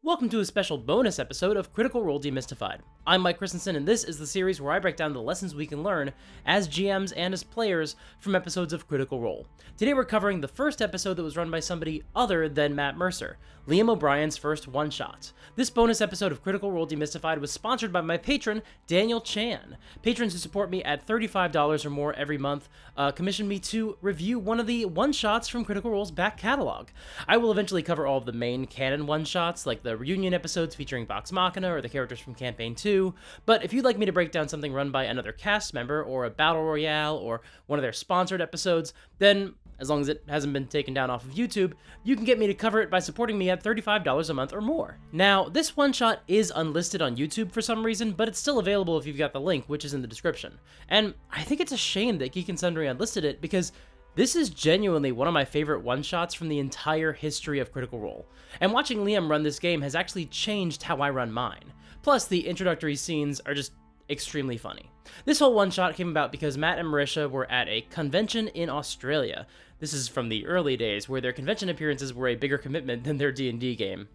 Welcome to a special bonus episode of Critical Role Demystified. I'm Mike Christensen, and this is the series where I break down the lessons we can learn as GMs and as players from episodes of Critical Role. Today we're covering the first episode that was run by somebody other than Matt Mercer, Liam O'Brien's first one-shot. This bonus episode of Critical Role Demystified was sponsored by my patron, Daniel Chan. Patrons who support me at $35 or more every month commission me to review one of the one-shots from Critical Role's back catalog. I will eventually cover all of the main canon one-shots, like the reunion episodes featuring Vox Machina or the characters from Campaign 2, but if you'd like me to break down something run by another cast member or a battle royale or one of their sponsored episodes, then as long as it hasn't been taken down off of YouTube, you can get me to cover it by supporting me at $35 a month or more. Now, this one-shot is unlisted on YouTube for some reason, but it's still available if you've got the link, which is in the description. And I think it's a shame that Geek and Sundry unlisted it, because this is genuinely one of my favorite one-shots from the entire history of Critical Role, and watching Liam run this game has actually changed how I run mine. Plus, the introductory scenes are just extremely funny. This whole one-shot came about because Matt and Marisha were at a convention in Australia. This is from the early days, where their convention appearances were a bigger commitment than their D&D game.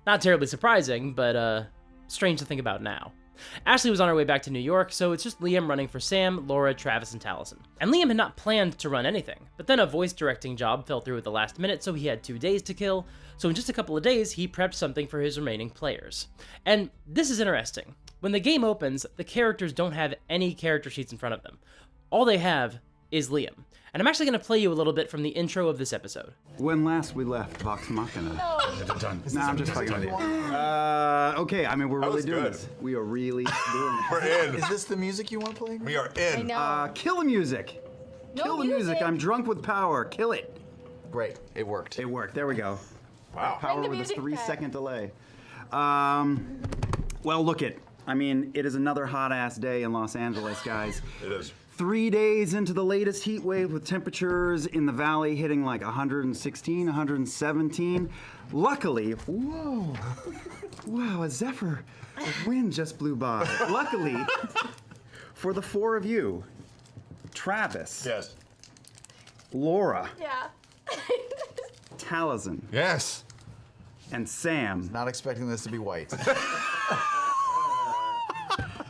Not terribly surprising, but strange to think about now. Ashley was on her way back to New York, so it's just Liam running for Sam, Laura, Travis, and Taliesin. And Liam had not planned to run anything, but then a voice directing job fell through at the last minute, so he had 2 days to kill, so in just a couple of days, he prepped something for his remaining players. And this is interesting. When the game opens, the characters don't have any character sheets in front of them. All they have is Liam. And I'm actually going to play you a little bit from the intro of this episode. When last we left Vox Machina. No, I'm just fucking with you. Okay, I mean, we're really doing this. We are really doing this. We're in. Is this the music you want playing? We are in. I know. Kill the music. No Kill the music. I'm drunk with power. Kill it. Great, it worked. It worked. There we go. Wow. Power Bring the with a music 3-second delay. Well, look it. I mean, it is another hot-ass day in Los Angeles, guys. It is. 3 days into the latest heat wave with temperatures in the valley hitting like 116, 117. Luckily, whoa, wow, a zephyr, a wind just blew by. Luckily, for the 4 of you, Travis, Yes. Laura, Yeah. Taliesin, Yes. and Sam, Not expecting this to be white.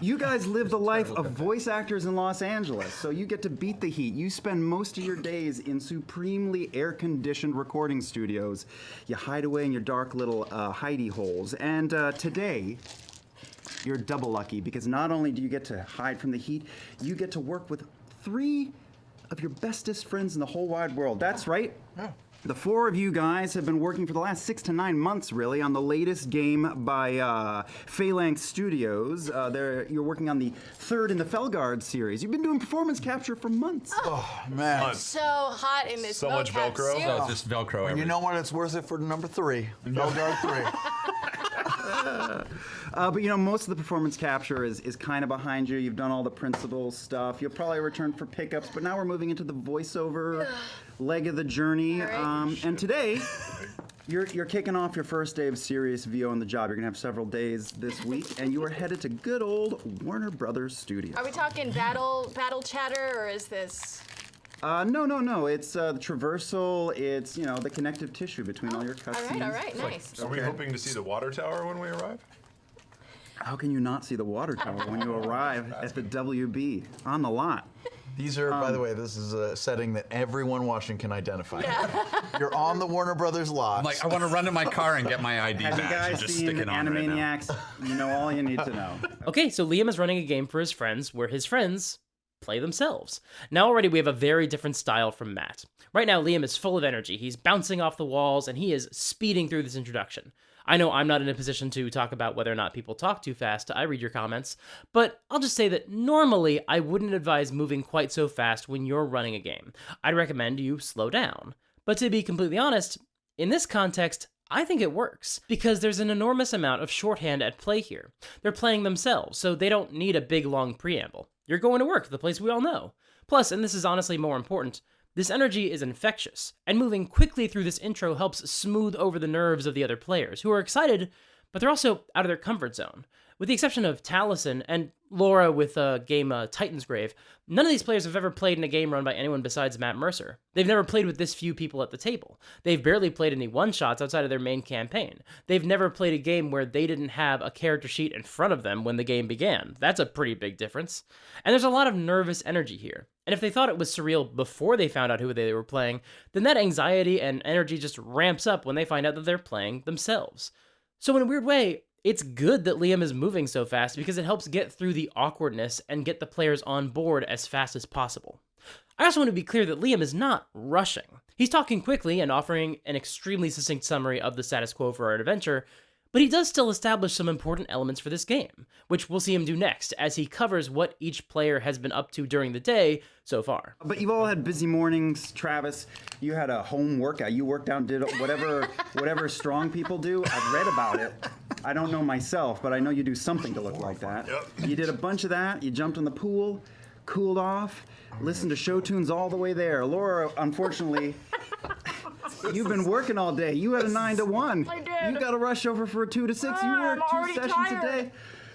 you guys live the life of voice actors in Los Angeles, so you get to beat the heat. You spend most of your days in supremely air-conditioned recording studios. You hide away in your dark little hidey holes. And today, you're double lucky, because not only do you get to hide from the heat, you get to work with 3 of your bestest friends in the whole wide world. That's right. Yeah. The 4 of you guys have been working for the last 6 to 9 months, really, on the latest game by Phalanx Studios. You're working on the 3rd in the Felguard series. You've been doing performance capture for months. Oh, man. So hot in this So much mocap Velcro. suit. No, It's just Velcro. And you know what? It's worth it for number 3. Belgard 3. But you know, most of the performance capture is kind of behind you. You've done all the principal stuff. You'll probably return for pickups, but now we're moving into the voiceover leg of the journey. And today, you're kicking off your first day of serious VO on the job. You're gonna have several days this week, and you are headed to good old Warner Brothers Studios. Are we talking battle chatter, or is this? No. It's the traversal. It's, you know, the connective tissue between all your cutscenes. All right, nice. Are we hoping to see the water tower when we arrive? How can you not see the water tower when you arrive at the WB on the lot? These are, by the way, this is a setting that everyone watching can identify. You're on the Warner Brothers lot. I'm like, I want to run to my car and get my ID Have you badge and guys just seen stick it on right now. Animaniacs? You know all you need to know. Okay, so Liam is running a game for his friends where his friends play themselves. Now already we have a very different style from Matt. Right now Liam is full of energy, he's bouncing off the walls, and he is speeding through this introduction. I know I'm not in a position to talk about whether or not people talk too fast, I read your comments, but I'll just say that normally I wouldn't advise moving quite so fast when you're running a game. I'd recommend you slow down. But to be completely honest, in this context, I think it works, because there's an enormous amount of shorthand at play here. They're playing themselves, so they don't need a big long preamble. You're going to work, the place we all know. Plus, and this is honestly more important, this energy is infectious, and moving quickly through this intro helps smooth over the nerves of the other players, who are excited, but they're also out of their comfort zone. With the exception of Taliesin and Laura with game Titan's Grave, none of these players have ever played in a game run by anyone besides Matt Mercer. They've never played with this few people at the table. They've barely played any one-shots outside of their main campaign. They've never played a game where they didn't have a character sheet in front of them when the game began. That's a pretty big difference. And there's a lot of nervous energy here. And if they thought it was surreal before they found out who they were playing, then that anxiety and energy just ramps up when they find out that they're playing themselves. So in a weird way, it's good that Liam is moving so fast because it helps get through the awkwardness and get the players on board as fast as possible. I also want to be clear that Liam is not rushing. He's talking quickly and offering an extremely succinct summary of the status quo for our adventure, but he does still establish some important elements for this game, which we'll see him do next as he covers what each player has been up to during the day so far. But you've all had busy mornings, Travis. You had a home workout. You worked out, did whatever strong people do. I've read about it. I don't know myself, but I know you do something to look like that. Yep. You did a bunch of that. You jumped in the pool, cooled off, listened to show tunes all the way there. Laura, unfortunately, you've been working all day. You had a 9 to 1. I did. You got to rush over for a 2 to 6. You I'm work 2 already sessions tired. a day.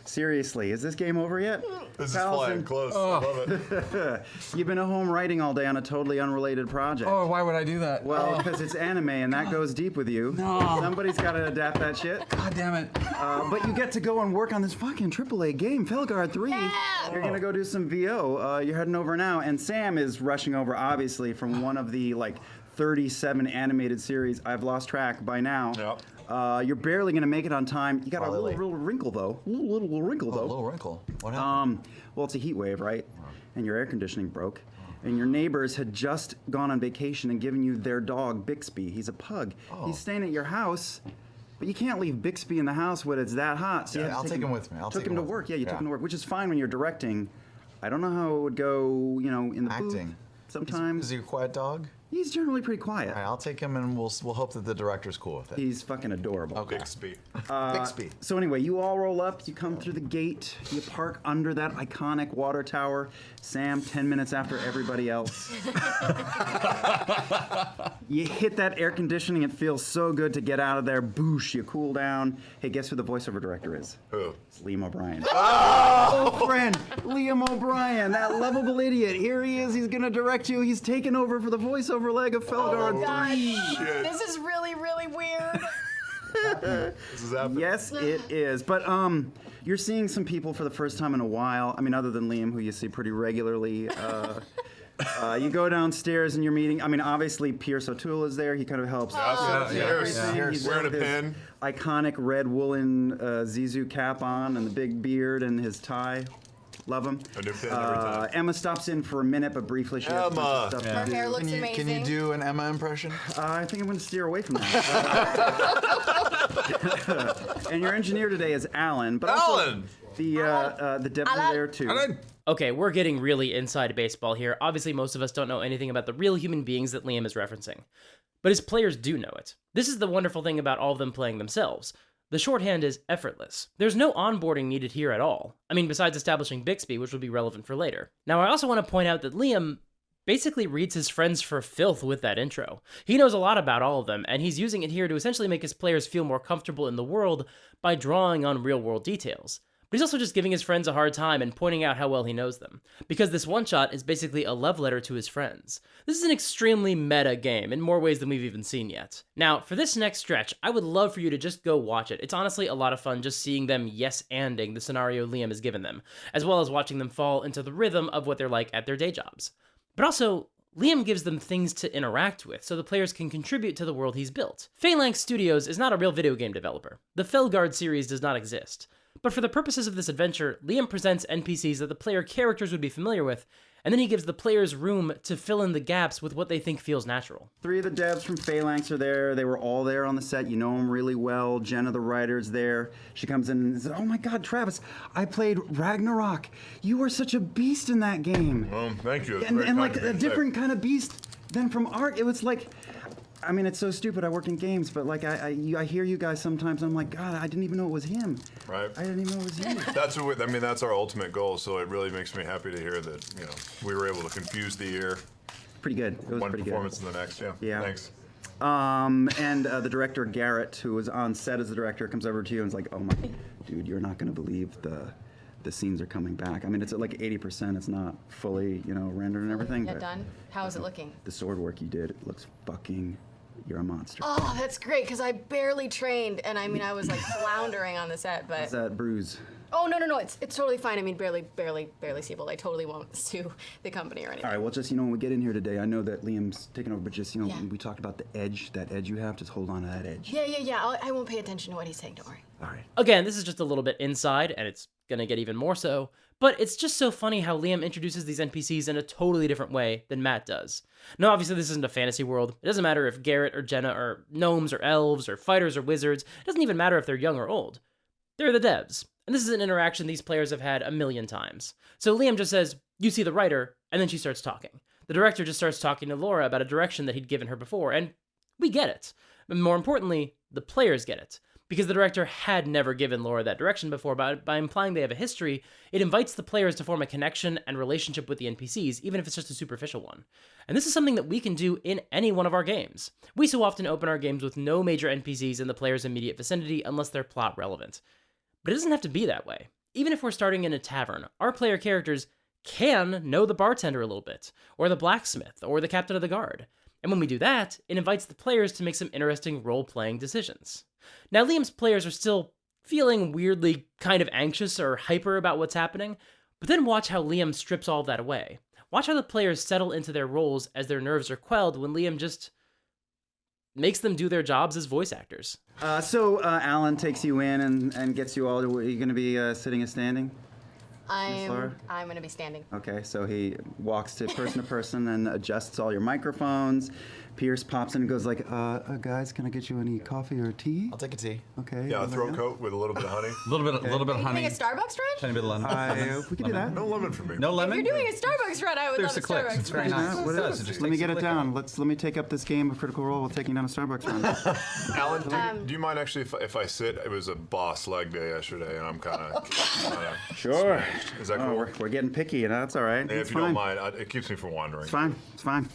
Seriously, is this game over yet? This is Pals flying and- close. I love it. You've been at home writing all day on a totally unrelated project. Oh, why would I do that? Well, because it's anime and that goes deep with you. No. Somebody's got to adapt that shit. God damn it. But you get to go and work on this fucking AAA game, Felguard 3. You're going to go do some VO. You're heading over now. And Sam is rushing over, obviously, from one of the, 37 animated series. I've lost track by now. Yep. You're barely going to make it on time. You got a Probably. little wrinkle, though. Little wrinkle, Oh, a though. little wrinkle. What happened? Well, it's a heat wave, right? And your air conditioning broke. And your neighbors had just gone on vacation and given you their dog, Bixby. He's a pug. He's staying at your house, but you can't leave Bixby in the house when it's that hot. So you Yeah, have to I'll take him with me. I'll took take him him to with work. me. Yeah, you took Yeah. him to work, which is fine when you're directing. I don't know how it would go, in the booth. Acting. Sometimes Is he a quiet dog? he's generally pretty quiet. All right, I'll take him and we'll hope that the director's cool with it. He's fucking adorable. Okay. Bixby. Bixby. So anyway, you all roll up, you come through the gate, you park under that iconic water tower. Sam, 10 minutes after everybody else. You hit that air conditioning, it feels so good to get out of there. Boosh, you cool down. Hey, guess who the voiceover director is? Who? It's Liam O'Brien. Oh, friend, Liam O'Brien, that lovable idiot. Here he is, he's gonna direct you. He's taking over for the voiceover leg of Felguard God, 3. Shit. this is really, really weird. This is happening. Yes, it is. But you're seeing some people for the first time in a while. I mean, other than Liam, who you see pretty regularly. You go downstairs and you're meeting. I mean, obviously Pierce O'Toole is there. He kind of helps. Pierce. He's Wearing a got his pin. Iconic red woolen Zizou cap on and the big beard and his tie. Love him. A new pin every time. Emma stops in for a minute, but briefly she has a bunch Emma. of stuff Her to do. hair looks amazing. Can you do an Emma impression? I think I'm going to steer away from that. And your engineer today is Alan. But also Alan! the devs are there too. Okay, we're getting really inside baseball here. Obviously, most of us don't know anything about the real human beings that Liam is referencing. But his players do know it. This is the wonderful thing about all of them playing themselves. The shorthand is effortless. There's no onboarding needed here at all. I mean, besides establishing Bixby, which will be relevant for later. Now, I also want to point out that Liam basically reads his friends for filth with that intro. He knows a lot about all of them, and he's using it here to essentially make his players feel more comfortable in the world by drawing on real-world details. But he's also just giving his friends a hard time and pointing out how well he knows them, because this one-shot is basically a love letter to his friends. This is an extremely meta game, in more ways than we've even seen yet. Now, for this next stretch, I would love for you to just go watch it. It's honestly a lot of fun just seeing them yes-anding the scenario Liam has given them, as well as watching them fall into the rhythm of what they're like at their day jobs. But also, Liam gives them things to interact with so the players can contribute to the world he's built. Phalanx Studios is not a real video game developer. The Felguard series does not exist. But for the purposes of this adventure, Liam presents NPCs that the player characters would be familiar with, and then he gives the players room to fill in the gaps with what they think feels natural. 3 of the devs from Phalanx are there. They were all there on the set. You know them really well. Jenna, the writer's there. She comes in and says, "Oh my God, Travis, I played Ragnarok. You were such a beast in that game." Thank you. It's And very kind like of you a to say. different kind of beast than from art. It was like, I mean, it's so stupid. I work in games, but like I hear you guys sometimes. And I'm like, God, I didn't even know it was him. Right. I didn't even know it was him. That's what that's our ultimate goal. So it really makes me happy to hear that we were able to confuse the ear. Pretty good. It was One pretty performance good. in the next. Yeah. Yeah. Thanks. And the director, Garrett, who was on set as the director, comes over to you and is like, oh my, dude, you're not going to believe the scenes are coming back. I mean, it's at like 80%. It's not fully, rendered and everything. Yeah, but done. How is it looking? the sword work you did, it looks fucking, you're a monster. Oh, that's great, because I barely trained, and I mean, I was like floundering on the set, but... How's that bruise? Oh, no, it's totally fine. I mean, barely seeable. I totally won't sue the company or anything. All right, well, just, when we get in here today, I know that Liam's taking over, but just, Yeah. we talked about that edge you have, just hold on to that edge. Yeah, I won't pay attention to what he's saying, don't worry. All right. Again, this is just a little bit inside, and it's gonna get even more so, but it's just so funny how Liam introduces these NPCs in a totally different way than Matt does. Now, obviously, this isn't a fantasy world. It doesn't matter if Garrett or Jenna are gnomes or elves or fighters or wizards. It doesn't even matter if they're young or old. They're the devs. And this is an interaction these players have had a million times. So Liam just says, you see the writer, and then she starts talking. The director just starts talking to Laura about a direction that he'd given her before, and we get it. But more importantly, the players get it. Because the director had never given Laura that direction before, by implying they have a history, it invites the players to form a connection and relationship with the NPCs, even if it's just a superficial one. And this is something that we can do in any one of our games. We so often open our games with no major NPCs in the player's immediate vicinity unless they're plot relevant. But it doesn't have to be that way. Even if we're starting in a tavern, our player characters can know the bartender a little bit, or the blacksmith, or the captain of the guard. And when we do that, it invites the players to make some interesting role-playing decisions. Now, Liam's players are still feeling weirdly kind of anxious or hyper about what's happening, but then watch how Liam strips all of that away. Watch how the players settle into their roles as their nerves are quelled when Liam just makes them do their jobs as voice actors. So Alan takes you in and gets you all. Are you going to be sitting and standing? Laura? I'm gonna be standing. Okay, so he walks to person and adjusts all your microphones. Pierce pops in and goes like, guys, can I get you any coffee or tea? I'll take a tea. Okay. Yeah, a throat coat with a little bit of honey. A little bit of Are you honey. doing a Starbucks run? Tiny bit of lemon. We can do that. No lemon for me. No If lemon? you're doing a Starbucks run, I would There's love a the clicks. Starbucks It's very run. nice. What It is does. it? It just Let me takes get a it click down. out. Let me take up this game of Critical Role while taking down a Starbucks run. Alan, do you mind actually if I sit? It was a boss leg day yesterday, and I'm kind of Sure. Is that Oh, cool? we're getting picky, and that's all right. Hey, It's if you don't fine. mind, it keeps me from wandering. It's fine. It's fine.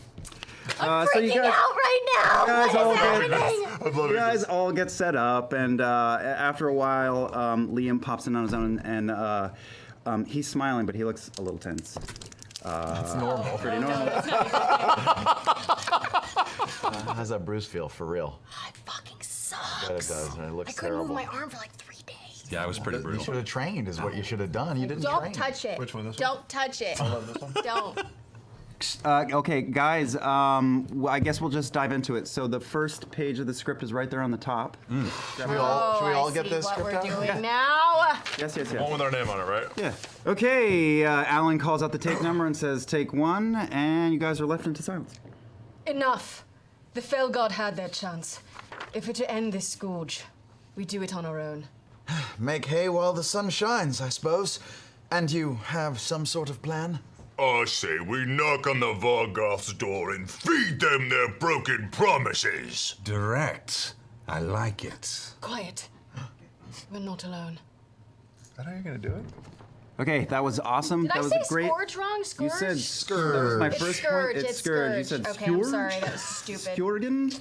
I'm so you freaking guys, out right now. guys all What is get- happening? I'd love you it. guys all get set up, and after a while, Liam pops in on his own, and he's smiling, but he looks a little tense. That's normal. Pretty normal. How's that bruise feel for real? It fucking Yeah, it sucks. does, and it looks I couldn't terrible. move my arm for like 3 days. Yeah, it was pretty You brutal. should have trained, is what you should have done. You didn't Don't train. touch it. Which one, this one? Don't touch it. This one? Don't. Okay, guys, I guess we'll just dive into it. So the first page of the script is right there on the top. Should we all I get see this what script we're out? doing now. Yes. One with our name on it, right? Yeah. Okay, Alan calls out the take number and says, take one, and you guys are left into silence. Enough. The Fell God had their chance. If we're to end this scourge, we do it on our own. Make hay while the sun shines, I suppose. And you have some sort of plan? I say we knock on the Vargoth's door and feed them their broken promises. Direct. I like it. Quiet. We're not alone. Is that how you're gonna do it? Okay, that was awesome. Did that I was say a great. scourge wrong? You Scourge? said Scourge. That was my It's first scourge, point. it's scourge. You scourge. said Okay, I'm scourge? sorry, that was stupid. Skjorgen?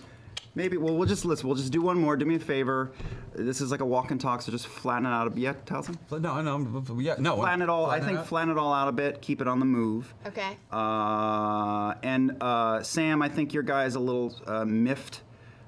Maybe. Well, we'll just listen. We'll just do one more. Do me a favor. This is like a walk and talk, so just flatten it out a bit. Yeah, Taliesin? No. Flatten it all. I think flatten it all out a bit. Keep it on the move. Okay. And Sam, I think your guy is a little miffed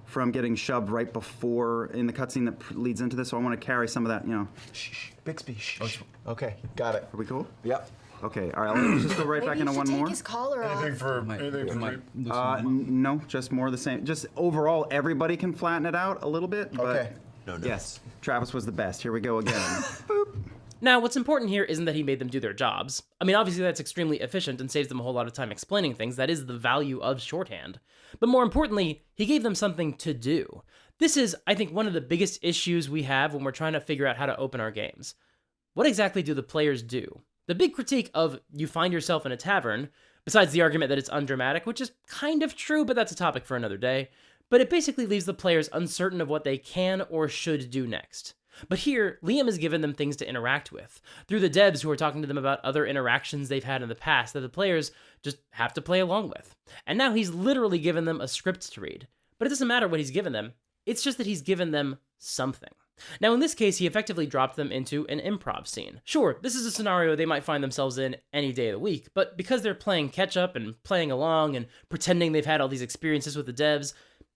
from getting shoved right before in the cutscene that leads into this. So I want to carry some of that. Shh. Bixby, shh. Okay, got it. Are we cool? Yep. Okay. All right. Let's just go right back Maybe into you one should take more. his collar off. Anything for me? No, just more of the same. Just overall, everybody can flatten it out a little bit. But Okay. Yes, Travis was the best. Here we go again. Now, what's important here isn't that he made them do their jobs. I mean, obviously that's extremely efficient and saves them a whole lot of time explaining things. That is the value of shorthand. But more importantly, he gave them something to do. This is, I think, one of the biggest issues we have when we're trying to figure out how to open our games. What exactly do the players do? The big critique of you find yourself in a tavern, besides the argument that it's undramatic, which is kind of true, but that's a topic for another day, but it basically leaves the players uncertain of what they can or should do next. But here, Liam has given them things to interact with, through the devs who are talking to them about other interactions they've had in the past that the players just have to play along with. And now he's literally given them a script to read. But it doesn't matter what he's given them, it's just that he's given them something. Now in this case, he effectively dropped them into an improv scene. Sure, this is a scenario they might find themselves in any day of the week, but because they're playing catch-up and playing along and pretending they've had all these experiences with the devs,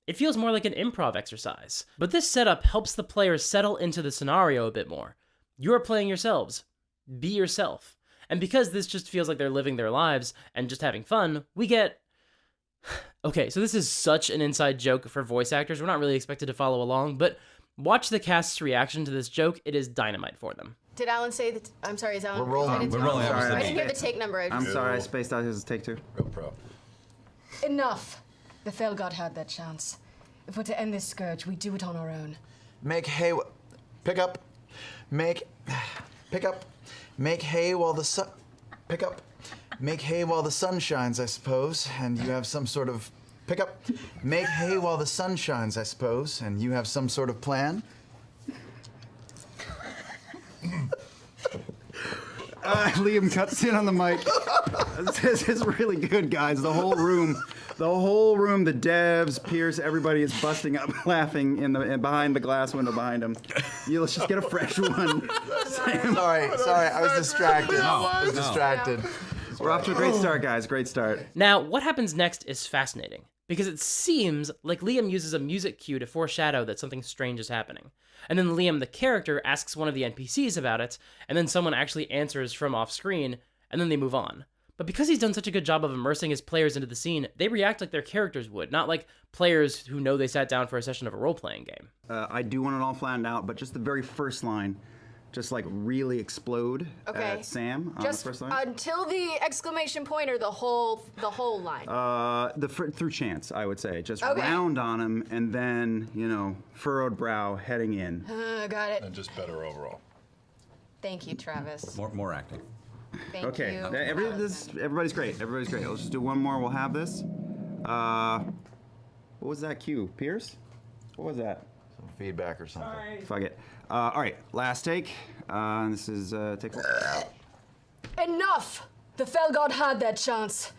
it feels more like an improv exercise. But this setup helps the players settle into the scenario a bit more. You're playing yourselves. Be yourself. And because this just feels like they're living their lives and just having fun, we get... Okay, so this is such an inside joke for voice actors. We're not really expected to follow along, but watch the cast's reaction to this joke. It is dynamite for them. Did Alan say that? I'm sorry, is Alan? We're rolling. We're rolling. Sorry, I didn't hear the take number. I'm sorry, I spaced out his take 2. Real pro. Enough. The Fell God had their chance. If we're to end this scourge, we do it on our own. Make hay. Pick up. Pick up. Make hay while the sun. Pick up. Make hay while the sun shines, I suppose, and you have some sort of. Pick up. Make hay while the sun shines, I suppose, and you have some sort of plan. Liam cuts in on the mic. This is really good, guys. The whole room, the devs, Pierce, everybody is busting up laughing behind the glass window behind him. Let's just get a fresh one. Sorry, I was distracted. We're off to a great start, guys. Great start. Now, what happens next is fascinating, because it seems like Liam uses a music cue to foreshadow that something strange is happening. And then Liam, the character, asks one of the NPCs about it, and then someone actually answers from off-screen, and then they move on. But because he's done such a good job of immersing his players into the scene, they react like their characters would, not like players who know they sat down for a session of a role-playing game. I do want it all flattened out, but just the very first line, just like really explode at Sam on Just the first line. until the exclamation point or the whole line. Through chance, I would say. Just Okay. round on him, and then, furrowed brow heading in. Got it. And just better overall. Thank you, Travis. More acting. Thank Okay, you. everybody's great. Everybody's great. Let's just do one more. We'll have this. What was that cue? Pierce? What was that? Some feedback or something. Fuck it. All right, last take. This is take 4. Enough! The Fell God had their chance.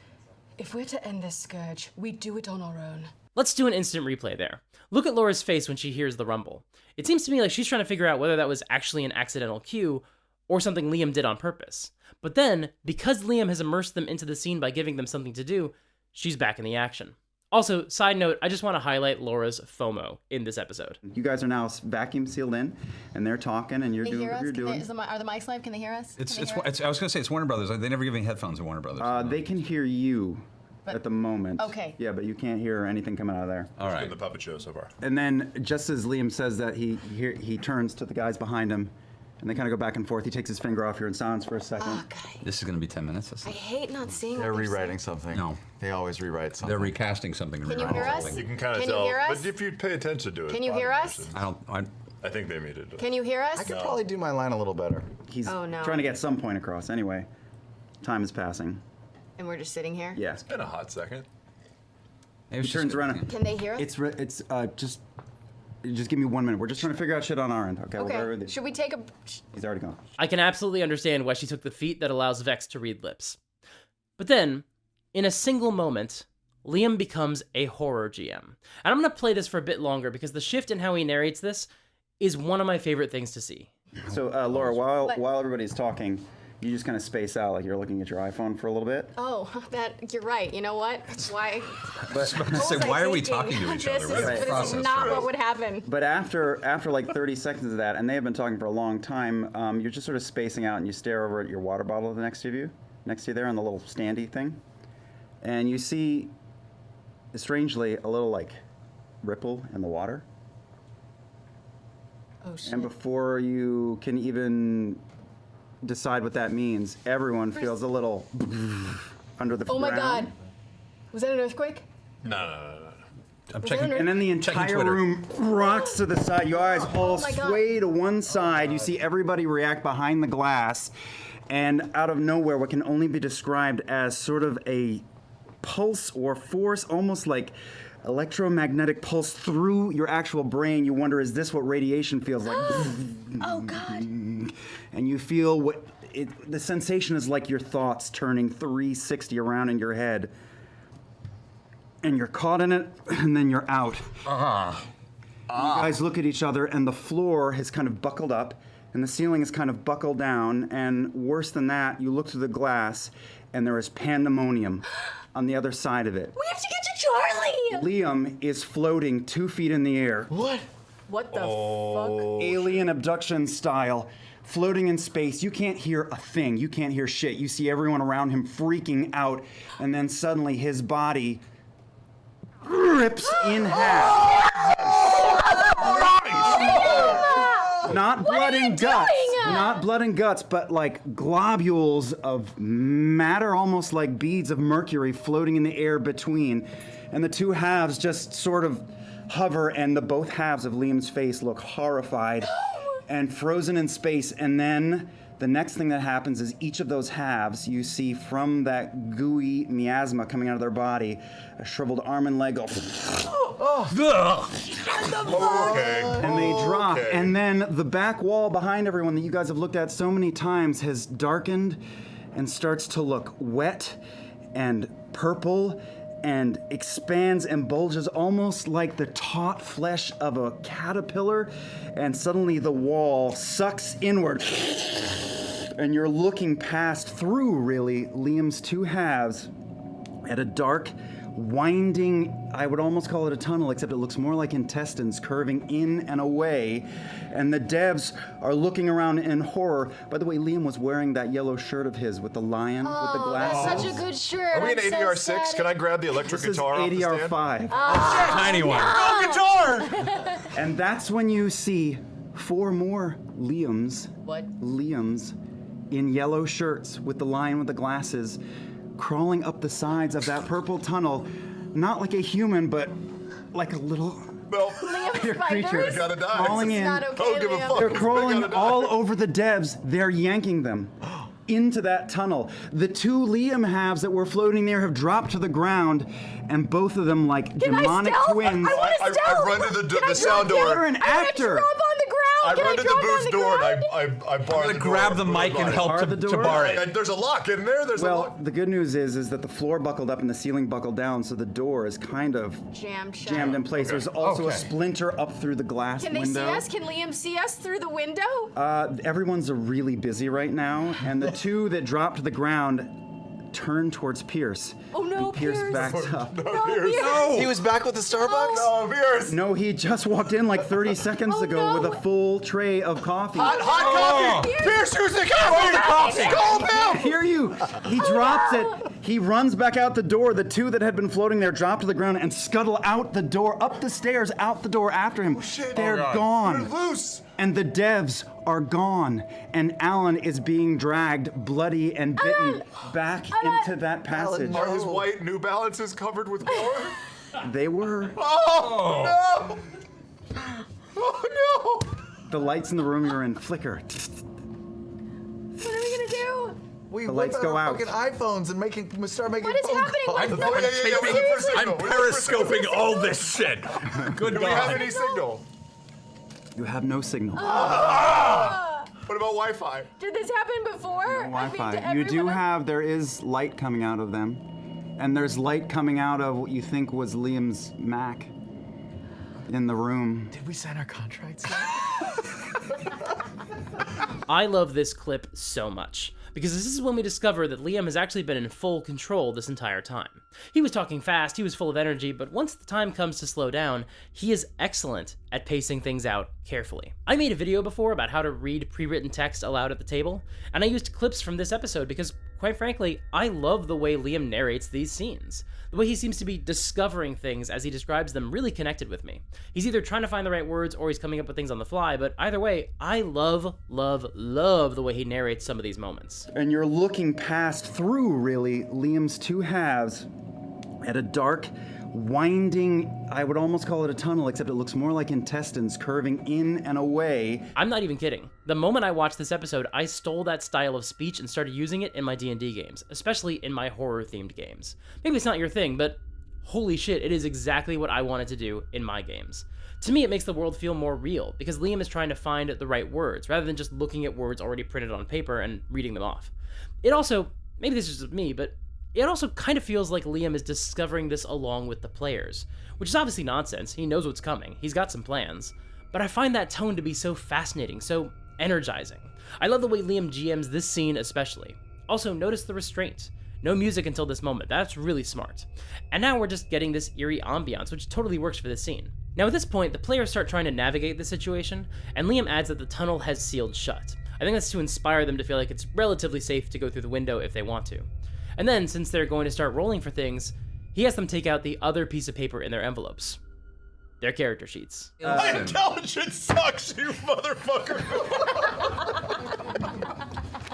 If we're to end this scourge, we do it on our own. Let's do an instant replay there. Look at Laura's face when she hears the rumble. It seems to me like she's trying to figure out whether that was actually an accidental cue or something Liam did on purpose. But then, because Liam has immersed them into the scene by giving them something to do, she's back in the action. Also, side note, I just want to highlight Laura's FOMO in this episode. You guys are now vacuum sealed in, and they're talking, and you're Can they doing hear what us? you're doing. Are the mics live? Can they hear us? It's Can they hear us? I was gonna say it's Warner Brothers. They never give me headphones at Warner Brothers. They can hear you at the moment. Okay. Yeah, but you can't hear anything coming out of there. All right. The puppet show so far. And then, just as Liam says that, he turns to the guys behind him, and they kind of go back and forth. He takes his finger off your sounds for a second. Oh, God. This is gonna be 10 minutes. I hate not seeing They're what rewriting something. No. They always rewrite something. They're recasting something. and Can you rewriting hear us? something. You can kind of Can you tell. hear us? But if you pay attention to it. Can you hear us? I think they made it. Can you hear us? I could probably do my line a little better. He's Oh, no. trying to get some point across. Anyway, time is passing. And we're just sitting here? Yeah. In a hot second. He turns around. Can they hear us? Just give me 1 minute. We're just trying to figure out shit on our end. Okay. We'll go with Okay. it. Should we take a... He's already gone. I can absolutely understand why she took the feat that allows Vex to read lips. But then, in a single moment, Liam becomes a horror GM. And I'm going to play this for a bit longer because the shift in how he narrates this is one of my favorite things to see. So, Laura, while everybody's talking, you just kind of space out like you're looking at your iPhone for a little bit. Oh, you're right. You know what? Why? Say, why are we talking to each other? We gotta This is process not first. what would happen. But after like 30 seconds of that, and they have been talking for a long time, you're just sort of spacing out, and you stare over at your water bottle next to you there on the little standy thing, and you see, strangely, a little like ripple in the water. Oh, shit. And before you can even decide what that means, everyone feels a little under the Oh, my ground. God. Was that an earthquake? No. I'm Was checking. there And then the Checking entire Twitter. room rocks to the side. You guys all my God. sway to one side. You see everybody react behind the glass. And out of nowhere, what can only be described as sort of a pulse or force, almost like electromagnetic pulse through your actual brain. You wonder, is this what radiation feels like? Oh, God. And you feel the sensation is like your thoughts turning 360 around in your head. and you're caught in it, and then you're out. You guys look at each other, and the floor has kind of buckled up, and the ceiling is kind of buckled down, and worse than that, you look through the glass, and there is pandemonium on the other side of it. We have to get to Charlie! Liam is floating 2 feet in the air. What? What the fuck? Alien abduction style, floating in space. You can't hear a thing. You can't hear shit. You see everyone around him freaking out, and then suddenly his body rips in half. Not blood and guts. Not blood and guts, but like globules of matter, almost like beads of mercury floating in the air between. And the two halves just sort of hover, and the both halves of Liam's face look horrified and frozen in space. And then the next thing that happens is each of those halves, you see from that gooey miasma coming out of their body, a shriveled arm and leg go Okay. and they drop. Okay. And then the back wall behind everyone that you guys have looked at so many times has darkened and starts to look wet and purple and expands and bulges almost like the taut flesh of a caterpillar. And suddenly the wall sucks inward. And you're looking past through, really, Liam's two halves at a dark, winding, I would almost call it a tunnel, except it looks more like intestines curving in and away. And the devs are looking around in horror. By the way, Liam was wearing that yellow shirt of his with the lion with the glasses. That's such a good shirt. Are we in I'm so ADR 6? sad. Can I grab the electric This is guitar off the ADR stand? 5. Tiny one. Guitar! And that's when you see 4 more Liams. What? Liams in yellow shirts with the lion with the glasses crawling up the sides of that purple tunnel, not like a human, but like a little No. creature Gotta die. crawling in. Not okay, Don't give a Liam. fuck. They're They crawling gotta die. all over the devs. They're yanking them into that tunnel. The 2 Liam halves that were floating there have dropped to the ground, and both of them like demonic twins. I run to the sound You're door. an actor. Drop on the ground! I Can run to the drop on booth the door ground? and I bar I'm the gonna grab the door. mic and help Bar to, the to door? bar it. And there's a lock in there. There's a Well, lock. the good news is that the floor buckled up and the ceiling buckled down, so the door is kind of Jammed shut. jammed in place. There's also a Okay. splinter up through the glass Can they window. see us? Can Liam see us through the window? Everyone's really busy right now, and the 2 that dropped to the ground turn towards Pierce. Oh, no, and Pierce Pierce. backs up. He was back with the Starbucks? Oh, Pierce! No, he just walked in like 30 seconds ago no. with a full tray of coffee. Hot coffee! Pierce, who's the coffee? Scald I him! hear you. He drops it. He runs back out the door. The 2 that had been floating there drop to the ground and scuttle out the door, up the stairs, out the door after him. shit. They're Oh, God. gone. They're loose. And the devs are gone. And Alan is being dragged, bloody and bitten, back into that passage. Are his white New Balances covered with gore? They were. Oh, no! Oh, no! The lights in the room you're in flicker. What are we gonna do? We The whip lights go our out. fucking iPhones and start making What is phone happening? calls. What is Oh, yeah, we're looking for signal. I'm We're looking for signal. periscoping all this shit. Good Do we have God. any signal? You have no signal. What about Wi-Fi? Did this happen before? Wi-Fi. You do have, there is light coming out of them. And there's light coming out of what you think was Liam's Mac in the room. Did we sign our contracts? I love this clip so much, because this is when we discover that Liam has actually been in full control this entire time. He was talking fast, he was full of energy, but once the time comes to slow down, he is excellent at pacing things out carefully. I made a video before about how to read pre-written text aloud at the table, and I used clips from this episode because, quite frankly, I love the way Liam narrates these scenes. The way he seems to be discovering things as he describes them really connected with me. He's either trying to find the right words or he's coming up with things on the fly, but either way, I love, love, love the way he narrates some of these moments. And you're looking past through, really, Liam's 2 halves at a dark, winding, I would almost call it a tunnel, except it looks more like intestines curving in and away. I'm not even kidding. The moment I watched this episode, I stole that style of speech and started using it in my D&D games, especially in my horror-themed games. Maybe it's not your thing, but holy shit, it is exactly what I wanted to do in my games. To me, it makes the world feel more real, because Liam is trying to find the right words, rather than just looking at words already printed on paper and reading them off. It also, maybe this is just me, but It also kind of feels like Liam is discovering this along with the players, which is obviously nonsense. He knows what's coming. He's got some plans. But I find that tone to be so fascinating, so energizing. I love the way Liam GMs this scene especially. Also, notice the restraint. No music until this moment. That's really smart. And now we're just getting this eerie ambiance, which totally works for this scene. Now at this point, the players start trying to navigate the situation, and Liam adds that the tunnel has sealed shut. I think that's to inspire them to feel like it's relatively safe to go through the window if they want to. And then, since they're going to start rolling for things, he has them take out the other piece of paper in their envelopes. Their character sheets. My intelligence sucks, you motherfucker.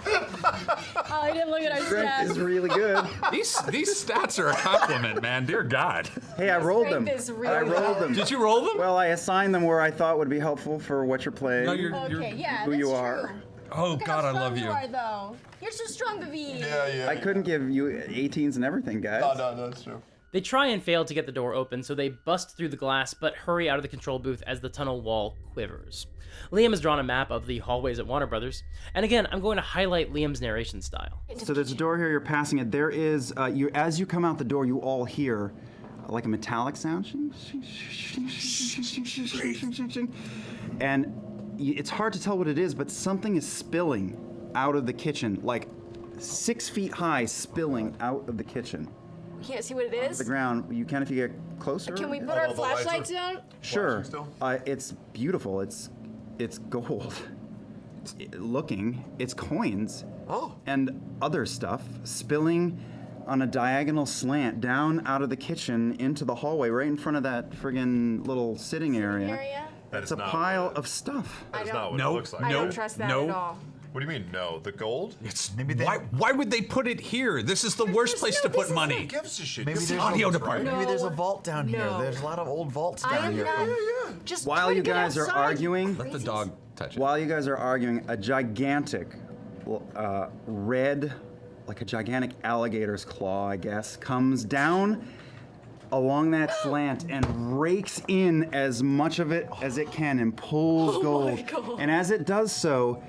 Oh, I didn't look at our Strength is stats. really good. These stats are a compliment, man. Dear God. Hey, I rolled them. Strength is really I rolled them. Did you roll them? Well, I assigned them where I thought would be helpful for what you're playing. No, you're Okay, yeah, who that's you true. are. Oh Look God, how I love strong you. are, though. You're so strong, baby. Yeah. I couldn't give you 18s and everything, guys. No, that's true. They try and fail to get the door open, so they bust through the glass but hurry out of the control booth as the tunnel wall quivers. Liam has drawn a map of the hallways at Warner Brothers, and again, I'm going to highlight Liam's narration style. So there's a door here, you're passing it. There is, as you come out the door, you all hear like a metallic sound. And it's hard to tell what it is, but something is spilling out of the kitchen, like 6 feet high, spilling out of the kitchen. We can't see what it is. The ground, you can if you get closer. Can we put all our the lights flashlights are- down? Sure. Still? It's beautiful. It's gold. It's coins. Oh. And other stuff spilling on a diagonal slant down out of the kitchen into the hallway right in front of that friggin' little sitting area. That It's is a not pile what it of stuff. That is not what No, it looks like. I no, don't trust that no. at all. What do you mean, no? The gold? Maybe they. Why would they put it here? This is the worst place to put money. Who gives a shit? Maybe This there's is audio right? department. Maybe there's a vault down here. No. There's a lot of old vaults I down am here. not. Just While trying you to get guys are outside. arguing, Let the dog touch it. while you guys are arguing, a gigantic red, like a gigantic alligator's claw, I guess, comes down along that slant and rakes in as much of it as it can and pulls gold. God. And as it does so,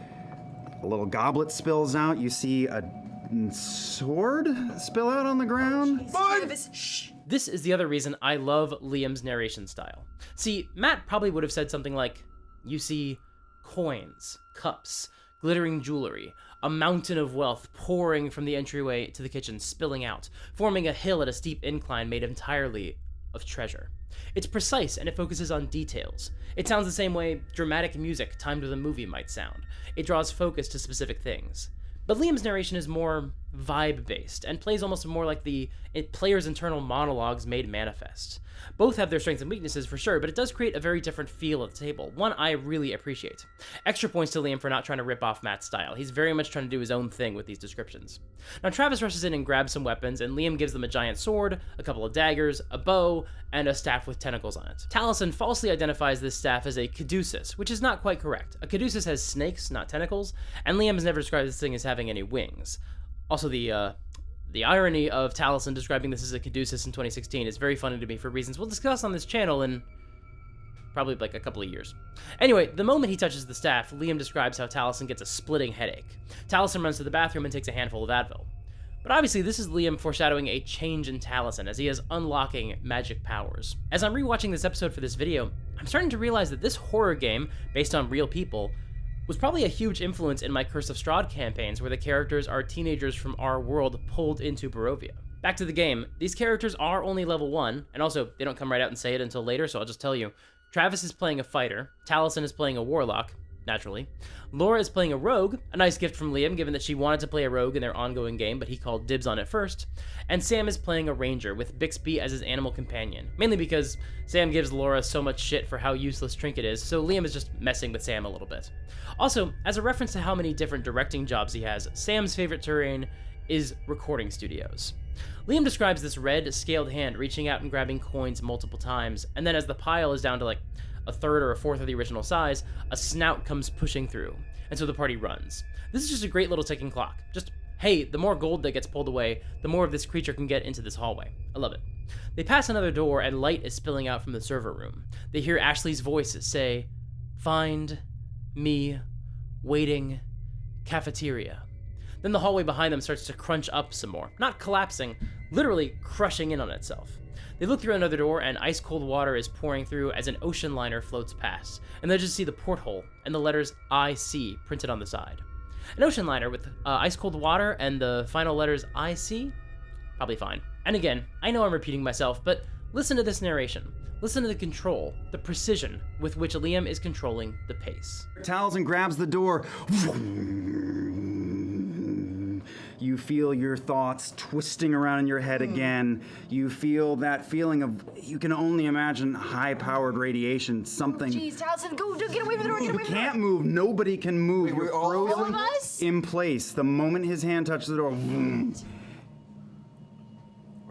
a little goblet spills out. You see a sword spill out on the ground. Travis, shh. This is the other reason I love Liam's narration style. See, Matt probably would have said something like, you see coins, cups, glittering jewelry, a mountain of wealth pouring from the entryway to the kitchen, spilling out, forming a hill at a steep incline made entirely of treasure. It's precise and it focuses on details. It sounds the same way dramatic music timed with a movie might sound. It draws focus to specific things. But Liam's narration is more vibe-based and plays almost more like the player's internal monologues made manifest. Both have their strengths and weaknesses for sure, but it does create a very different feel at the table, one I really appreciate. Extra points to Liam for not trying to rip off Matt's style. He's very much trying to do his own thing with these descriptions. Now Travis rushes in and grabs some weapons, and Liam gives them a giant sword, a couple of daggers, a bow, and a staff with tentacles on it. Taliesin falsely identifies this staff as a caduceus, which is not quite correct. A caduceus has snakes, not tentacles, and Liam has never described this thing as having any wings. Also, the irony of Taliesin describing this as a caduceus in 2016 is very funny to me for reasons we'll discuss on this channel in probably like a couple of years. Anyway, the moment he touches the staff, Liam describes how Taliesin gets a splitting headache. Taliesin runs to the bathroom and takes a handful of Advil. But obviously this is Liam foreshadowing a change in Taliesin as he is unlocking magic powers. As I'm rewatching this episode for this video, I'm starting to realize that this horror game, based on real people, was probably a huge influence in my Curse of Strahd campaigns where the characters are teenagers from our world pulled into Barovia. Back to the game, these characters are only level 1, and also they don't come right out and say it until later, so I'll just tell you. Travis is playing a fighter, Taliesin is playing a warlock, naturally. Laura is playing a rogue, a nice gift from Liam given that she wanted to play a rogue in their ongoing game, but he called dibs on it first. And Sam is playing a ranger with Bixby as his animal companion, mainly because Sam gives Laura so much shit for how useless Trinket is, so Liam is just messing with Sam a little bit. Also, as a reference to how many different directing jobs he has, Sam's favorite terrain is recording studios. Liam describes this red, scaled hand reaching out and grabbing coins multiple times, and then as the pile is down to like a third or a fourth of the original size, a snout comes pushing through, and so the party runs. This is just a great little ticking clock. Just, hey, the more gold that gets pulled away, the more of this creature can get into this hallway. I love it. They pass another door and light is spilling out from the server room. They hear Ashley's voice say, "Find me waiting cafeteria." Then the hallway behind them starts to crunch up some more, not collapsing, literally crushing in on itself. They look through another door, and ice-cold water is pouring through as an ocean liner floats past, and they just see the porthole and the letters IC printed on the side. An ocean liner with ice-cold water and the final letters IC? Probably fine. And again, I know I'm repeating myself, but listen to this narration. Listen to the control, the precision with which Liam is controlling the pace. Taliesin grabs the door. You feel your thoughts twisting around in your head again. You feel that feeling of, you can only imagine high-powered radiation, something. Jeez, Taliesin, go, get away from the door, get You away from the door. can't move. Nobody can move. You're all frozen of us? in place. The moment his hand touches the door,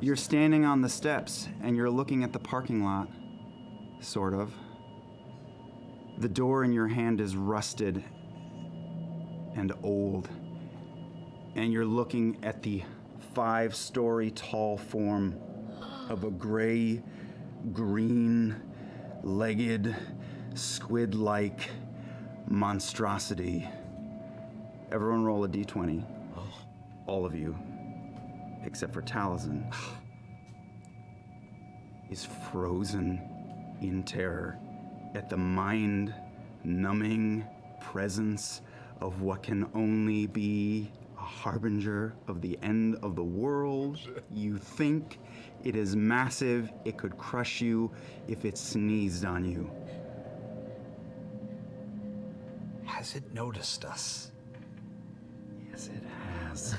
you're standing on the steps and you're looking at the parking lot, sort of. The door in your hand is rusted and old, and you're looking at the 5-story tall form of a gray, green, legged, squid-like monstrosity. Everyone roll a d20. All of you, except for Taliesin, is frozen in terror at the mind-numbing presence of what can only be a harbinger of the end of the world. You think it is massive, it could crush you if it sneezed on you. Has it noticed us? Yes, it has.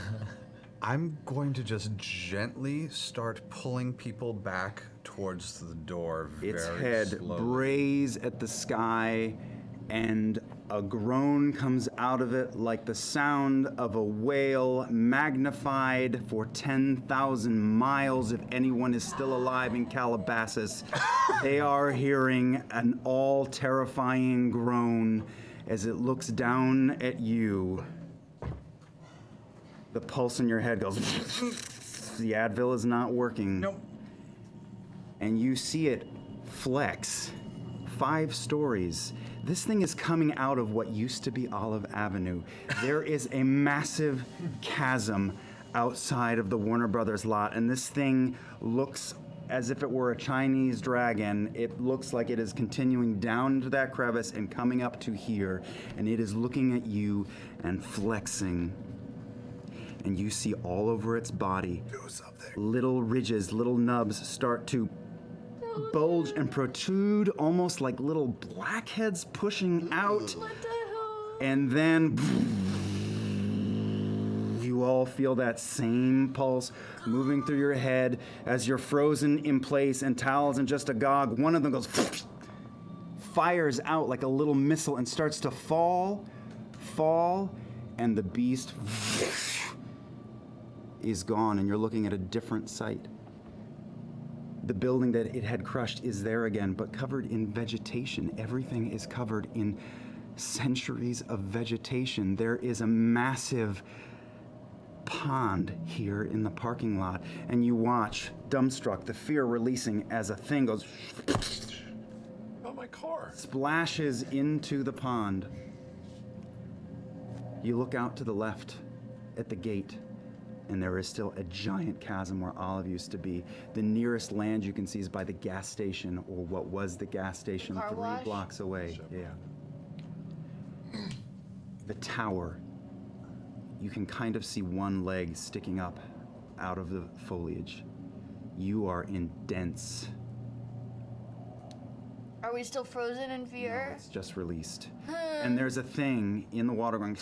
I'm going to just gently start pulling people back towards the door very Its head slowly. brays at the sky, and a groan comes out of it like the sound of a whale magnified for 10,000 miles. If anyone is still alive in Calabasas, they are hearing an all-terrifying groan as it looks down at you. The pulse in your head goes, the Advil is not working. Nope. And you see it flex 5 stories. This thing is coming out of what used to be Olive Avenue. There is a massive chasm outside of the Warner Brothers lot, and this thing looks as if it were a Chinese dragon. It looks like it is continuing down into that crevice and coming up to here, and it is looking at you and flexing. And you see all over its body, little ridges, little nubs start to bulge and protrude, almost like little blackheads pushing out. And then you all feel that same pulse moving through your head as you're frozen in place, and Taliesin just agog. One of them goes, fires out like a little missile and starts to fall, and the beast is gone, and you're looking at a different sight. The building that it had crushed is there again, but covered in vegetation. Everything is covered in centuries of vegetation. There is a massive pond here in the parking lot, and you watch, dumbstruck, the fear releasing as a thing goes Oh, my car. splashes into the pond. You look out to the left at the gate, and there is still a giant chasm where Olive used to be. The nearest land you can see is by the gas station, or what was the gas station, Car 3 wash? blocks away. Yeah. The tower. You can kind of see one leg sticking up out of the foliage. You are in dense. Are we still frozen in fear? It's just released. And there's a thing in the water going.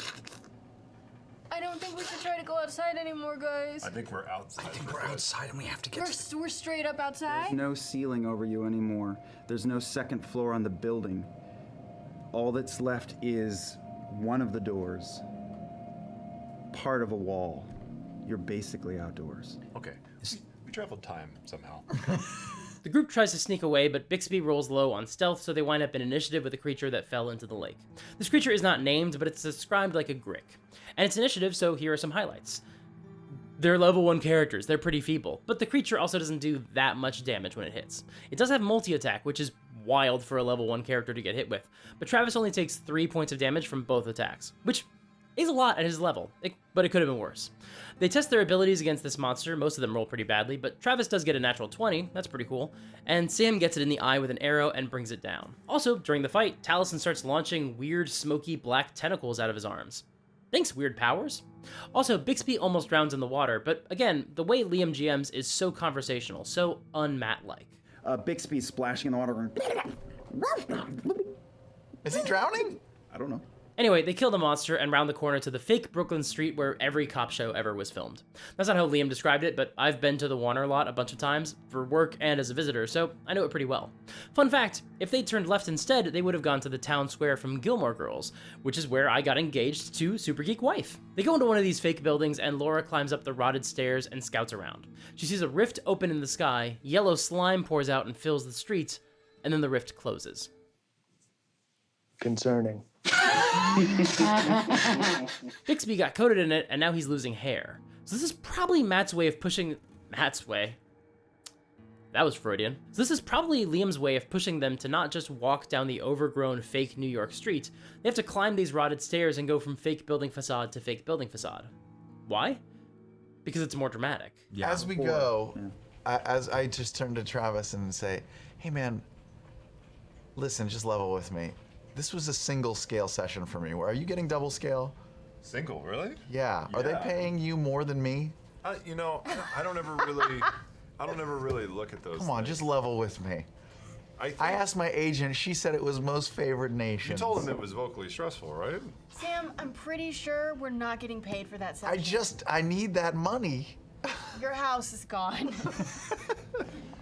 I don't think we should try to go outside anymore, guys. I think we're outside. We're outside and we have to get We're straight up outside. There's no ceiling over you anymore. There's no second floor on the building. All that's left is one of the doors, part of a wall. You're basically outdoors. Okay. We traveled time somehow. The group tries to sneak away, but Bixby rolls low on stealth, so they wind up in initiative with a creature that fell into the lake. This creature is not named, but it's described like a grick. And it's initiative, so here are some highlights. They're level 1 characters, they're pretty feeble, but the creature also doesn't do that much damage when it hits. It does have multi-attack, which is wild for a level 1 character to get hit with, but Travis only takes 3 points of damage from both attacks, which He's a lot at his level, but it could have been worse. They test their abilities against this monster. Most of them roll pretty badly, but Travis does get a natural 20. That's pretty cool. And Sam gets it in the eye with an arrow and brings it down. Also, during the fight, Taliesin starts launching weird, smoky black tentacles out of his arms. Thanks, weird powers. Also, Bixby almost drowns in the water, but again, the way Liam GMs is so conversational, so un-Matt-like. Bixby's splashing in the water going... Is he drowning? I don't know. Anyway, they kill the monster and round the corner to the fake Brooklyn street where every cop show ever was filmed. That's not how Liam described it, but I've been to the Warner lot a bunch of times, for work and as a visitor, so I know it pretty well. Fun fact, if they'd turned left instead, they would have gone to the town square from Gilmore Girls, which is where I got engaged to Super Geek Wife. They go into one of these fake buildings and Laura climbs up the rotted stairs and scouts around. She sees a rift open in the sky, yellow slime pours out and fills the streets, and then the rift closes. Concerning. Bixby got coated in it, and now he's losing hair. So this is probably Matt's way of pushing... Matt's way. That was Freudian. So this is probably Liam's way of pushing them to not just walk down the overgrown fake New York street. They have to climb these rotted stairs and go from fake building facade to fake building facade. Why? Because it's more dramatic. Yeah. As we go, as I just turn to Travis and say, hey man, listen, just level with me. This was a single scale session for me. Are you getting double scale? Single, really? Yeah. Are they paying you more than me? You know, I don't ever really look at those. Come on, things. just level with me. I asked my agent. She said it was most favored nation. You told him it was vocally stressful, right? Sam, I'm pretty sure we're not getting paid for that session. I need that money. Your house is gone.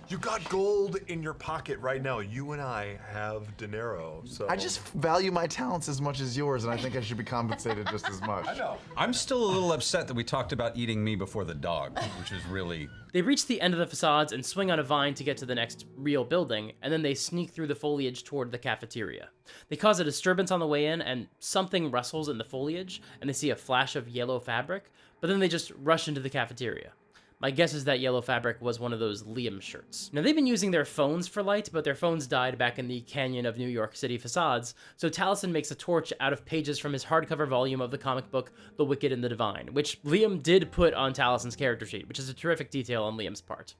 You got gold in your pocket right now. You and I have dinero, so... I just value my talents as much as yours, and I think I should be compensated just as much. I know. I'm still a little upset that we talked about eating me before the dog, which is really... They reach the end of the facades and swing on a vine to get to the next real building, and then they sneak through the foliage toward the cafeteria. They cause a disturbance on the way in, and something rustles in the foliage, and they see a flash of yellow fabric, but then they just rush into the cafeteria. My guess is that yellow fabric was one of those Liam shirts. Now, they've been using their phones for light, but their phones died back in the canyon of New York City facades, so Taliesin makes a torch out of pages from his hardcover volume of the comic book The Wicked and the Divine, which Liam did put on Taliesin's character sheet, which is a terrific detail on Liam's part.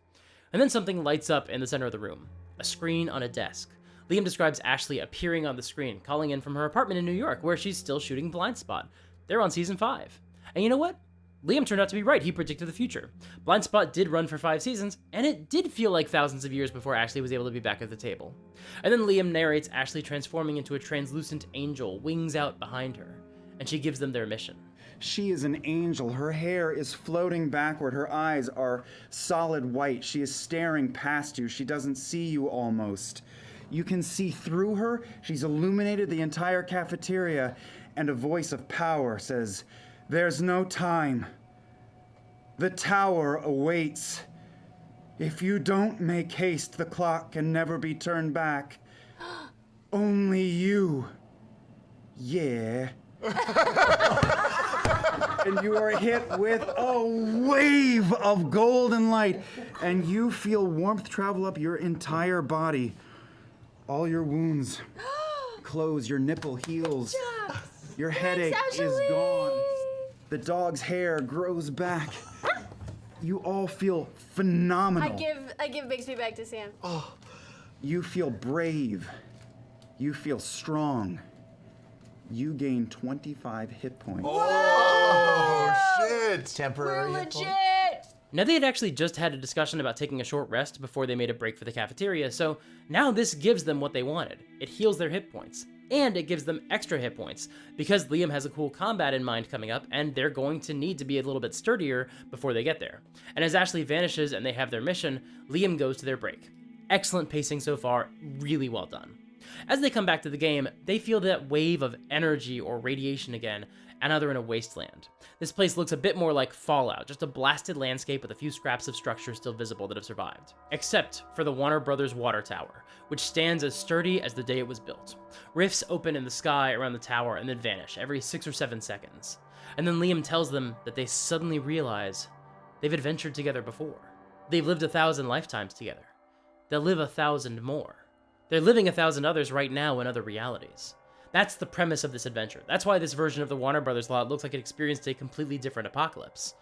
And then something lights up in the center of the room, a screen on a desk. Liam describes Ashley appearing on the screen, calling in from her apartment in New York, where she's still shooting Blind Spot. They're on season 5. And you know what? Liam turned out to be right. He predicted the future. Blind Spot did run for 5 seasons, and it did feel like thousands of years before Ashley was able to be back at the table. And then Liam narrates Ashley transforming into a translucent angel, wings out behind her, and she gives them their mission. She is an angel. Her hair is floating backward. Her eyes are solid white. She is staring past you. She doesn't see you almost. You can see through her. She's illuminated the entire cafeteria, and a voice of power says, "There's no time. The tower awaits. If you don't make haste, the clock can never be turned back. Only you. Yeah." And you are hit with a wave of golden light, and you feel warmth travel up your entire body. All your wounds close, your nipple heals. Your headache is gone. The dog's hair grows back. You all feel phenomenal. I give Bixby back to Sam. Oh, you feel brave. You feel strong. You gain 25 hit points. Oh, shit! Temporary. We're hit point. legit! Now, they had actually just had a discussion about taking a short rest before they made a break for the cafeteria, so now this gives them what they wanted. It heals their hit points. And it gives them extra hit points, because Liam has a cool combat in mind coming up, and they're going to need to be a little bit sturdier before they get there. And as Ashley vanishes and they have their mission, Liam goes to their break. Excellent pacing so far, really well done. As they come back to the game, they feel that wave of energy or radiation again, and now they're in a wasteland. This place looks a bit more like Fallout, just a blasted landscape with a few scraps of structure still visible that have survived. Except for the Warner Brothers water tower, which stands as sturdy as the day it was built. Rifts open in the sky around the tower and then vanish every 6 or 7 seconds. And then Liam tells them that they suddenly realize they've adventured together before. They've lived 1,000 lifetimes together. They'll live 1,000 more. They're living 1,000 others right now in other realities. That's the premise of this adventure. That's why this version of the Warner Brothers lot looks like it experienced a completely different apocalypse.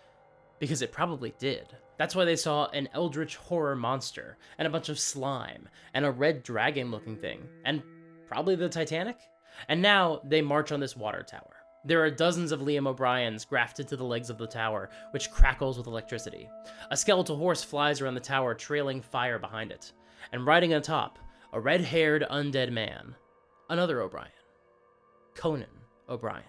Because it probably did. That's why they saw an eldritch horror monster, and a bunch of slime, and a red dragon-looking thing, and probably the Titanic? And now they march on this water tower. There are dozens of Liam O'Briens grafted to the legs of the tower, which crackles with electricity. A skeletal horse flies around the tower, trailing fire behind it. And riding on top, a red-haired undead man. Another O'Brien. Conan O'Brien.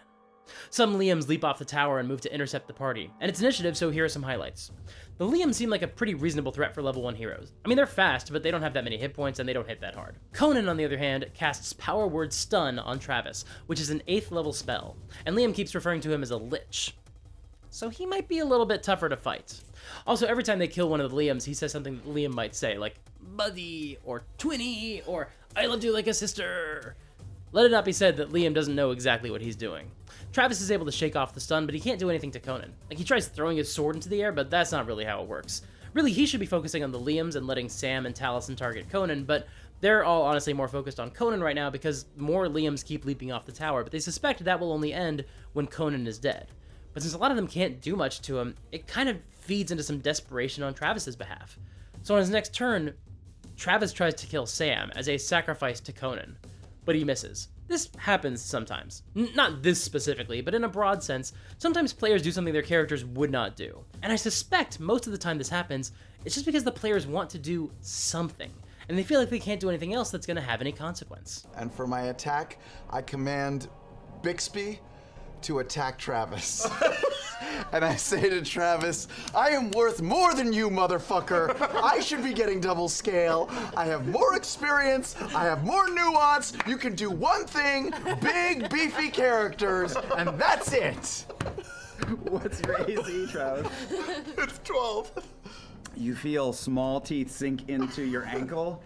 Some Liams leap off the tower and move to intercept the party, and it's initiative, so here are some highlights. The Liams seem like a pretty reasonable threat for level 1 heroes. I mean, they're fast, but they don't have that many hit points, and they don't hit that hard. Conan, on the other hand, casts Power Word Stun on Travis, which is an 8th level spell, and Liam keeps referring to him as a Lich. So he might be a little bit tougher to fight. Also, every time they kill one of the Liams, he says something that Liam might say, like, buddy, or twinny, or I loved you like a sister. Let it not be said that Liam doesn't know exactly what he's doing. Travis is able to shake off the stun, but he can't do anything to Conan. Like, he tries throwing his sword into the air, but that's not really how it works. Really, he should be focusing on the Liams and letting Sam and Taliesin target Conan, but they're all honestly more focused on Conan right now because more Liams keep leaping off the tower, but they suspect that will only end when Conan is dead. But since a lot of them can't do much to him, it kind of feeds into some desperation on Travis's behalf. So on his next turn, Travis tries to kill Sam as a sacrifice to Conan, but he misses. This happens sometimes. Not this specifically, but in a broad sense, sometimes players do something their characters would not do. And I suspect most of the time this happens, it's just because the players want to do something, and they feel like they can't do anything else that's going to have any consequence. And for my attack, I command Bixby to attack Travis. And I say to Travis, I am worth more than you, motherfucker. I should be getting double scale. I have more experience. I have more nuance. You can do one thing, big, beefy characters, and that's it. What's your AC, Travis? It's 12. You feel small teeth sink into your ankle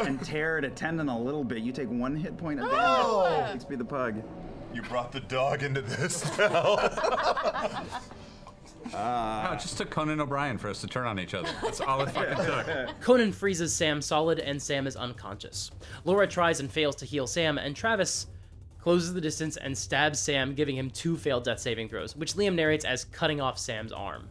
and tear at a tendon a little bit. You take 1 hit point of damage. Bixby the pug. You brought the dog into this now. No, it just took Conan O'Brien for us to turn on each other. That's all it fucking took. Conan freezes Sam solid, and Sam is unconscious. Laura tries and fails to heal Sam, and Travis closes the distance and stabs Sam, giving him 2 failed death saving throws, which Liam narrates as cutting off Sam's arm.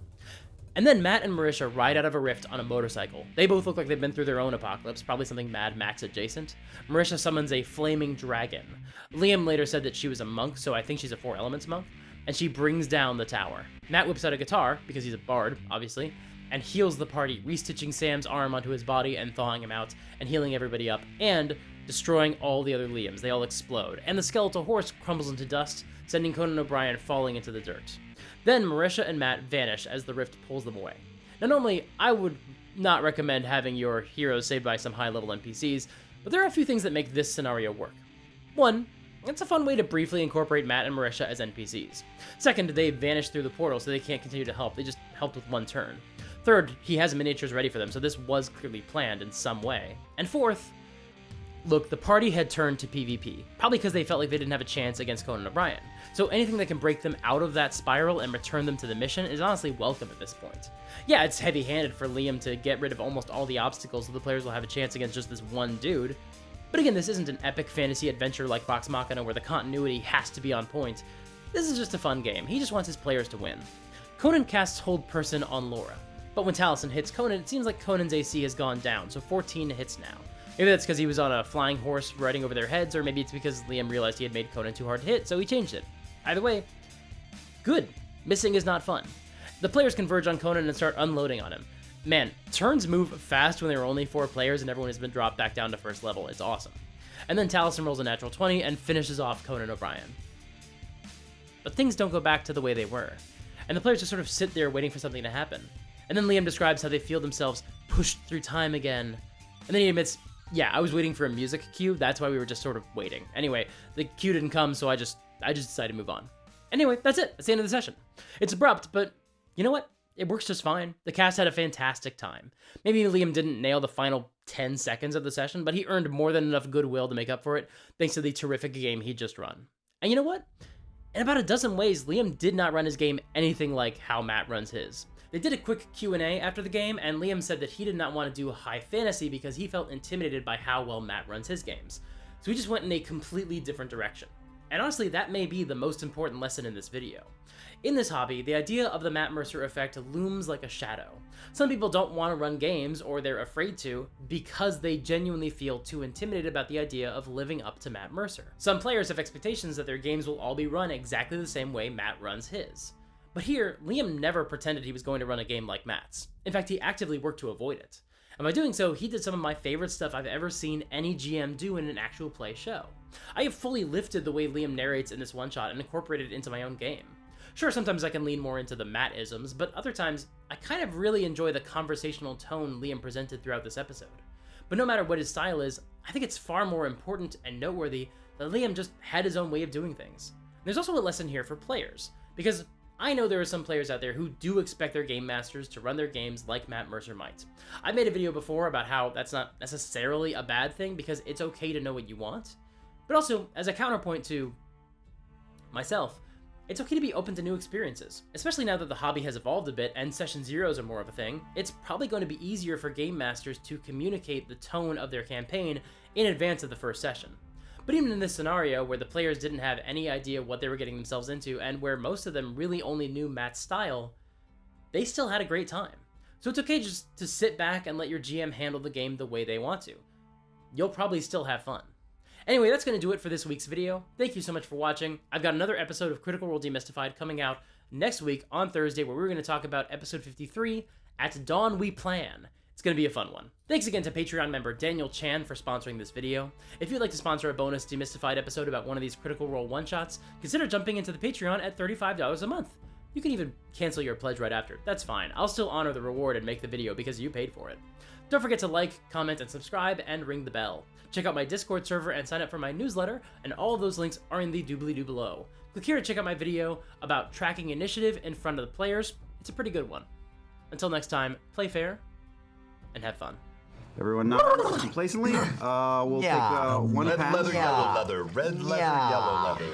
And then Matt and Marisha ride out of a rift on a motorcycle. They both look like they've been through their own apocalypse, probably something Mad Max adjacent. Marisha summons a flaming dragon. Liam later said that she was a monk, so I think she's a 4 Elements monk, and she brings down the tower. Matt whips out a guitar, because he's a bard, obviously, and heals the party, restitching Sam's arm onto his body and thawing him out, and healing everybody up, and destroying all the other Liams. They all explode, and the skeletal horse crumbles into dust, sending Conan O'Brien falling into the dirt. Then Marisha and Matt vanish as the rift pulls them away. Now normally, I would not recommend having your heroes saved by some high-level NPCs, but there are a few things that make this scenario work. 1, it's a fun way to briefly incorporate Matt and Marisha as NPCs. 2nd, they vanish through the portal so they can't continue to help, they just helped with 1 turn. 3rd, he has miniatures ready for them, so this was clearly planned in some way. And 4th, look, the party had turned to PvP, probably because they felt like they didn't have a chance against Conan O'Brien. So anything that can break them out of that spiral and return them to the mission is honestly welcome at this point. Yeah, it's heavy-handed for Liam to get rid of almost all the obstacles so the players will have a chance against just this one dude. But again, this isn't an epic fantasy adventure like Vox Machina where the continuity has to be on point. This is just a fun game. He just wants his players to win. Conan casts Hold Person on Laura, but when Taliesin hits Conan, it seems like Conan's AC has gone down, so 14 hits now. Maybe that's because he was on a flying horse riding over their heads, or maybe it's because Liam realized he had made Conan too hard to hit, so he changed it. Either way, good. Missing is not fun. The players converge on Conan and start unloading on him. Man, turns move fast when there are only 4 players and everyone has been dropped back down to 1st level. It's awesome. And then Taliesin rolls a natural 20 and finishes off Conan O'Brien. But things don't go back to the way they were, and the players just sort of sit there waiting for something to happen. And then Liam describes how they feel themselves pushed through time again. And then he admits, yeah, I was waiting for a music cue, that's why we were just sort of waiting. Anyway, the cue didn't come, so I just decided to move on. Anyway, that's it. That's the end of the session. It's abrupt, but you know what? It works just fine. The cast had a fantastic time. Maybe Liam didn't nail the final 10 seconds of the session, but he earned more than enough goodwill to make up for it, thanks to the terrific game he just run. And you know what? In about a dozen ways, Liam did not run his game anything like how Matt runs his. They did a quick Q&A after the game, and Liam said that he did not want to do high fantasy because he felt intimidated by how well Matt runs his games. So we just went in a completely different direction. And honestly, that may be the most important lesson in this video. In this hobby, the idea of the Matt Mercer effect looms like a shadow. Some people don't want to run games, or they're afraid to, because they genuinely feel too intimidated about the idea of living up to Matt Mercer. Some players have expectations that their games will all be run exactly the same way Matt runs his. But here, Liam never pretended he was going to run a game like Matt's. In fact, he actively worked to avoid it. And by doing so, he did some of my favorite stuff I've ever seen any GM do in an actual play show. I have fully lifted the way Liam narrates in this one-shot and incorporated it into my own game. Sure, sometimes I can lean more into the Matt-isms, but other times, I kind of really enjoy the conversational tone Liam presented throughout this episode. But no matter what his style is, I think it's far more important and noteworthy that Liam just had his own way of doing things. There's also a lesson here for players, because I know there are some players out there who do expect their game masters to run their games like Matt Mercer might. I made a video before about how that's not necessarily a bad thing because it's okay to know what you want, but also, as a counterpoint to myself, it's okay to be open to new experiences. Especially now that the hobby has evolved a bit and session zeros are more of a thing, it's probably going to be easier for game masters to communicate the tone of their campaign in advance of the first session. But even in this scenario, where the players didn't have any idea what they were getting themselves into, and where most of them really only knew Matt's style, they still had a great time. So it's okay just to sit back and let your GM handle the game the way they want to. You'll probably still have fun. Anyway, that's going to do it for this week's video. Thank you so much for watching. I've got another episode of Critical Role Demystified coming out next week on Thursday, where we're going to talk about episode 53, At Dawn We Plan. It's going to be a fun one. Thanks again to Patreon member Daniel Chan for sponsoring this video. If you'd like to sponsor a bonus Demystified episode about one of these Critical Role one-shots, consider jumping into the Patreon at $35 a month. You can even cancel your pledge right after. That's fine. I'll still honor the reward and make the video because you paid for it. Don't forget to like, comment, and subscribe, and ring the bell. Check out my Discord server and sign up for my newsletter, and all of those links are in the doobly-doo below. Click here to check out my video about tracking initiative in front of the players. It's a pretty good one. Until next time, play fair and have fun. Everyone nods complacently. We'll take one Red pass. leather, yellow leather. Red leather, yellow leather.